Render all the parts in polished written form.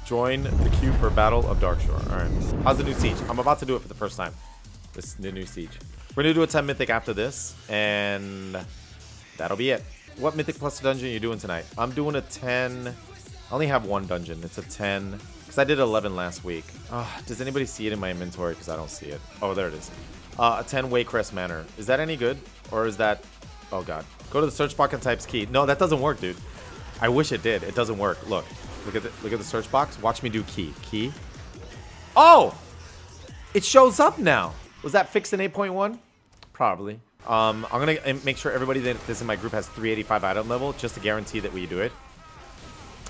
Join the queue for Battle of Darkshore. All right. How's the new siege? I'm about to do it for the first time. The new siege. We're gonna do a 10 mythic after this, and that'll be it. What mythic plus dungeon are you doing tonight? I'm doing a 10. I only have one dungeon. It's a 10 because I did 11 last week. Does anybody see it in my inventory? Because I don't see it. Oh, there it is. A 10 Waycrest Manor. Is that any good, or is that? Oh god. Go to the search box and types key. No, that doesn't work, dude. I wish it did. It doesn't work. Look at the search box. Watch me do key. Oh, it shows up now. Was that fixed in 8.1? Probably. I'm gonna make sure everybody that's in my group has 385 item level just to guarantee that we do it.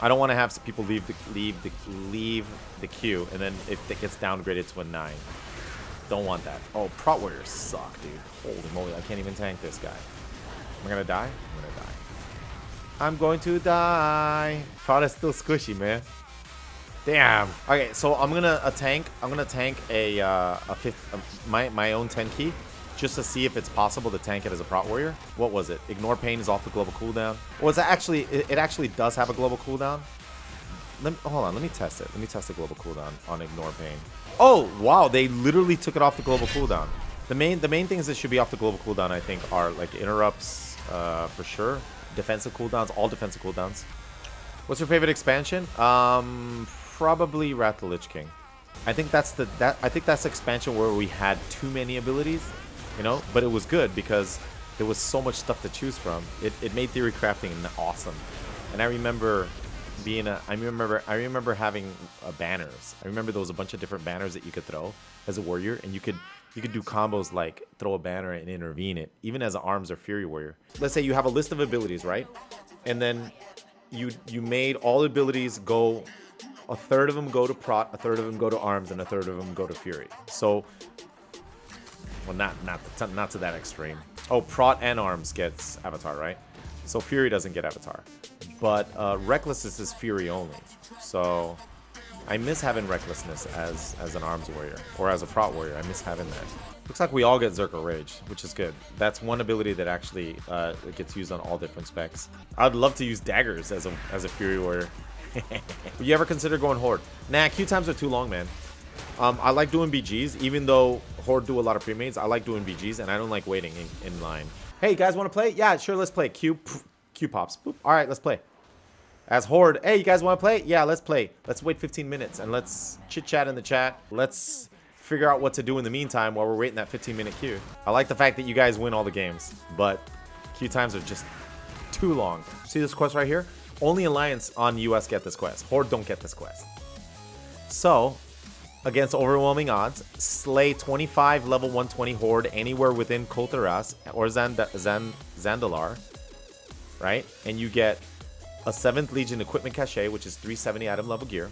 I don't want to have some people leave the queue and then if it gets downgraded to a 9. Don't want that. Oh, Prot Warriors suck, dude. Holy moly, I can't even tank this guy. Am I gonna die? I'm gonna die. I'm going to die. Prot is still squishy, man. Damn. Okay, so I'm gonna tank my own 10 key just to see if it's possible to tank it as a Prot Warrior. What was it? Ignore Pain is off the global cooldown. Well, it's actually it actually does have a global cooldown. Hold on, let me test it. Let me test the global cooldown on Ignore Pain. Oh wow, they literally took it off the global cooldown. The main things that should be off the global cooldown, I think, are like interrupts for sure. Defensive cooldowns, all defensive cooldowns. What's your favorite expansion? Probably Wrath the Lich King. I think that's the expansion where we had too many abilities, you know, but it was good because there was so much stuff to choose from. It made theory crafting awesome. And I remember I remember having banners. I remember there was a bunch of different banners that you could throw as a warrior, and you could do combos like throw a banner and intervene it, even as an arms or fury warrior. Let's say you have a list of abilities, right? And then you made all abilities go, a third of them go to Prot, a third of them go to arms, and a third of them go to fury. So, well, not to that extreme. Oh, Prot and arms gets avatar, right? So fury doesn't get avatar, but recklessness is fury only. So I miss having recklessness as an arms warrior or as a Prot warrior. I miss having that. Looks like we all get Zerker Rage, which is good. That's one ability that actually gets used on all different specs. I'd love to use daggers as a fury warrior. Would you ever consider going Horde? Nah, queue times are too long, man. I like doing BGs, even though Horde do a lot of pre-mades. I like doing BGs, and I don't like waiting in line. Hey, you guys want to play? Yeah, sure, let's play. Q pops. Boop. All right, let's play. As Horde, hey, you guys want to play? Yeah, let's play. Let's wait 15 minutes, and let's chit-chat in the chat. Let's figure out what to do in the meantime while we're waiting that 15-minute queue. I like the fact that you guys win all the games, but queue times are just too long. See this quest right here? Only Alliance on US get this quest. Horde don't get this quest. So, against overwhelming odds, slay 25 level 120 Horde anywhere within Kotaras or Zandalar, right? And you get a 7th Legion equipment cachet, which is 370 item level gear,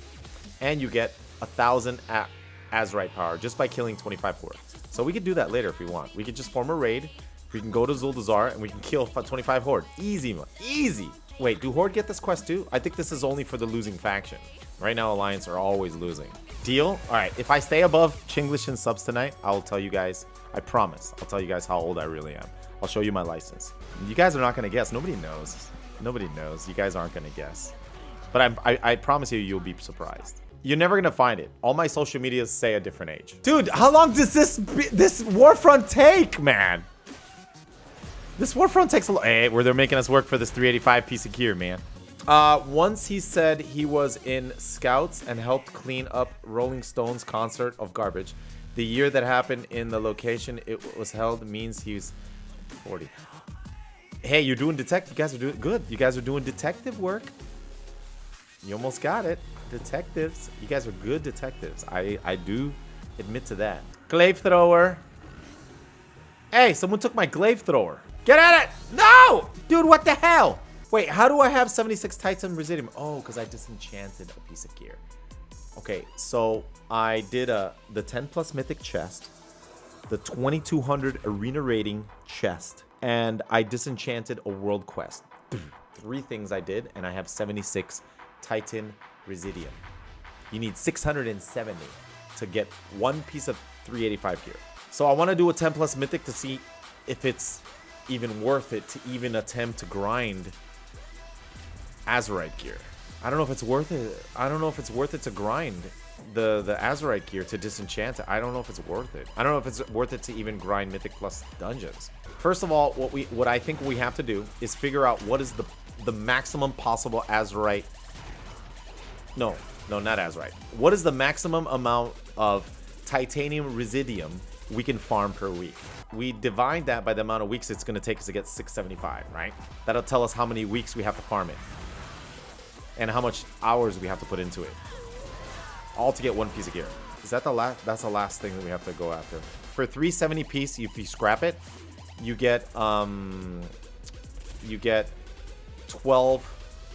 and you get 1,000 Azerite power just by killing 25 Horde. So we could do that later if we want. We could just form a raid. We can go to Zuldazar and we can kill 25 Horde. Easy, man. Easy. Wait, do Horde get this quest too? I think this is only for the losing faction. Right now, Alliance are always losing. Deal? All right, if I stay above Chinglish and subs tonight, I'll tell you guys, I promise, I'll tell you guys how old I really am. I'll show you my license. You guys are not going to guess. Nobody knows. Nobody knows. You guys aren't going to guess. But I promise you, you'll be surprised. You're never going to find it. All my social medias say a different age. Dude, how long does this Warfront take, man? This Warfront takes a lot. Hey, where they're making us work for this 385 piece of gear, man. Once he said he was in Scouts and helped clean up Rolling Stones concert of garbage. The year that happened in the location it was held means he's 40. Hey, you're doing detective. You guys are doing good. You guys are doing detective work. You almost got it. Detectives. You guys are good detectives. I do admit to that. Glaive thrower. Hey, someone took my glaive thrower. Get at it! No! Dude, what the hell? Wait, how do I have 76 Titan Residium? Oh, because I disenchanted a piece of gear. Okay, so I did the 10 plus mythic chest, the 2200 arena rating chest, and I disenchanted a world quest. 3 things I did, and I have 76 Titan Residium. You need 670 to get one piece of 385 gear. So I want to do a 10 plus mythic to see if it's even worth it to even attempt to grind Azerite gear. I don't know if it's worth it. I don't know if it's worth it to grind the Azerite gear to disenchant it. I don't know if it's worth it. I don't know if it's worth it to even grind Mythic Plus dungeons. First of all, what I think we have to do is figure out what is the maximum possible Azerite. No, not Azerite. What is the maximum amount of titanium residium we can farm per week? We divide that by the amount of weeks it's going to take us to get 675, right? That'll tell us how many weeks we have to farm it and how much hours we have to put into it, all to get one piece of gear. Is that the last? That's the last thing that we have to go after. For 370 piece, if you scrap it, you get 12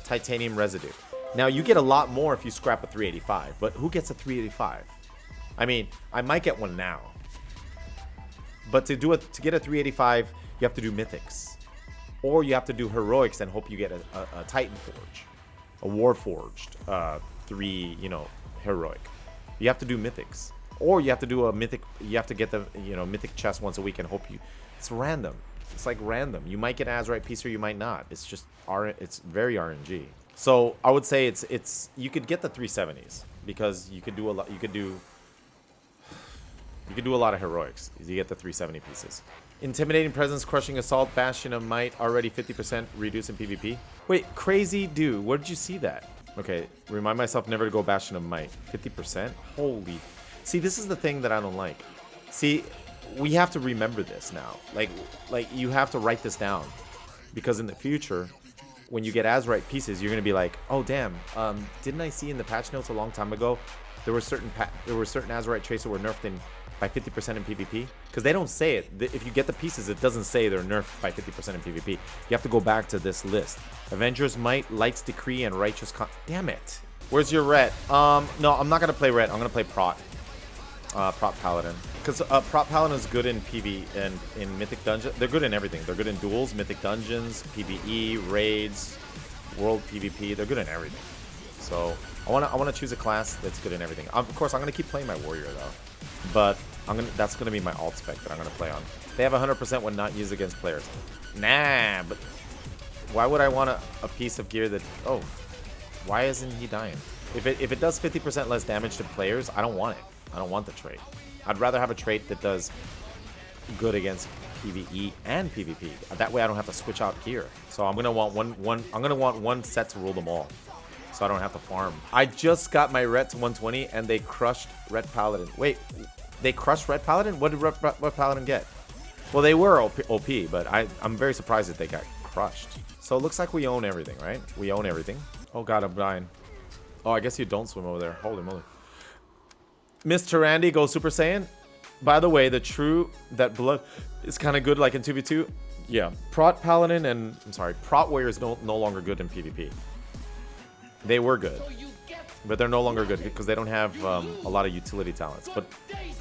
titanium residue. Now you get a lot more if you scrap a 385, but who gets a 385? I mean, I might get one now, but to get a 385, you have to do mythics, or you have to do heroics and hope you get a Titan Forge, a War Forged 3, heroic. You have to do mythics, or you have to do a mythic. You have to get the mythic chest once a week and hope you. It's random. It's like random. You might get an Azerite piece or you might not. It's just it's very RNG. So I would say it's you could get the 370s because you could do a lot. You could do a lot of heroics. You get the 370 pieces. Intimidating presence, crushing assault, bastion of might, already 50% reduce in PvP. Wait, crazy dude, where did you see that? Okay, remind myself never to go bastion of might. 50%? Holy. See, this is the thing that I don't like. See, we have to remember this now. Like you have to write this down, because in the future, when you get Azerite pieces, you're gonna be like, oh damn, didn't I see in the patch notes a long time ago there were certain Azerite traits that were nerfed by 50% in PvP? Because they don't say it. If you get the pieces, it doesn't say they're nerfed by 50% in PvP. You have to go back to this list. Avengers Might, Light's Decree, and Righteous Damn it. Where's your Ret? No, I'm not gonna play Ret. I'm gonna play Prot. Prot Paladin. Because Prot Paladin is good in PvE and in Mythic Dungeon. They're good in everything. They're good in duels, Mythic Dungeons, PvE, raids, World PvP. They're good in everything. So I wanna choose a class that's good in everything. Of course, I'm gonna keep playing my warrior though. But that's gonna be my alt spec that I'm gonna play on. They have 100% when not used against players. Nah, but why would I want a piece of gear that? Oh, why isn't he dying? If it does 50% less damage to players, I don't want it. I don't want the trait. I'd rather have a trait that does good against PvE and PvP. That way I don't have to switch out gear. So I'm gonna want one set to rule them all, so I don't have to farm. I just got my Ret to 120 and they crushed Ret Paladin. Wait, they crushed Ret Paladin? What did Ret Paladin get? Well, they were OP, but I'm very surprised that they got crushed. So it looks like we own everything, right? We own everything. Oh god, I'm dying. Oh, I guess you don't swim over there. Holy moly. Mr. Randy goes Super Saiyan. By the way, that blood is kind of good like in 2v2. Yeah, Prot Paladin and Prot Warrior is no longer good in PvP. They were good, but they're no longer good because they don't have a lot of utility talents. But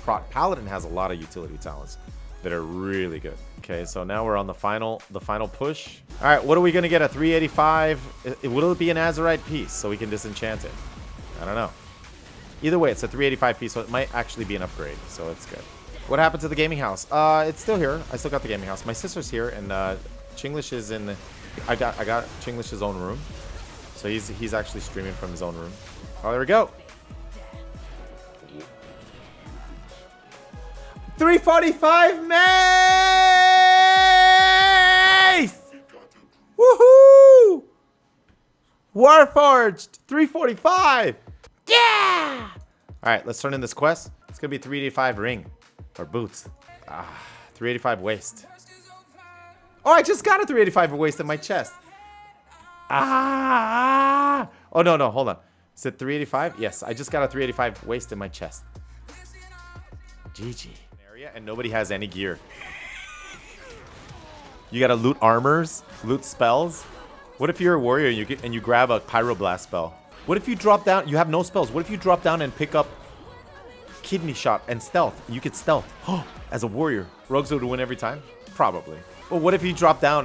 Prot Paladin has a lot of utility talents that are really good. Okay, so now we're on the final push. All right, what are we gonna get? A 385? Will it be an Azerite piece so we can disenchant it? I don't know. Either way, it's a 385 piece, so it might actually be an upgrade, so it's good. What happened to the gaming house? It's still here. I still got the gaming house. My sister's here, and Chinglish is in the... I got Chinglish's own room. So he's actually streaming from his own room. Oh, there we go. 345 mace! Woohoo! Warforged 345! Yeah! Alright, let's turn in this quest. It's gonna be 385 ring. Or boots. 385 waist. Oh, I just got a 385 waist in my chest. Oh, no, hold on. Is it 385? Yes, I just got a 385 waist in my chest. GG. Area and nobody has any gear. You gotta loot armors, loot spells. What if you're a warrior and you grab a pyroblast spell? What if you drop down? You have no spells. What if you drop down and pick up kidney shot and stealth? You could stealth as a warrior. Rogues would win every time? Probably. Well, what if you drop down and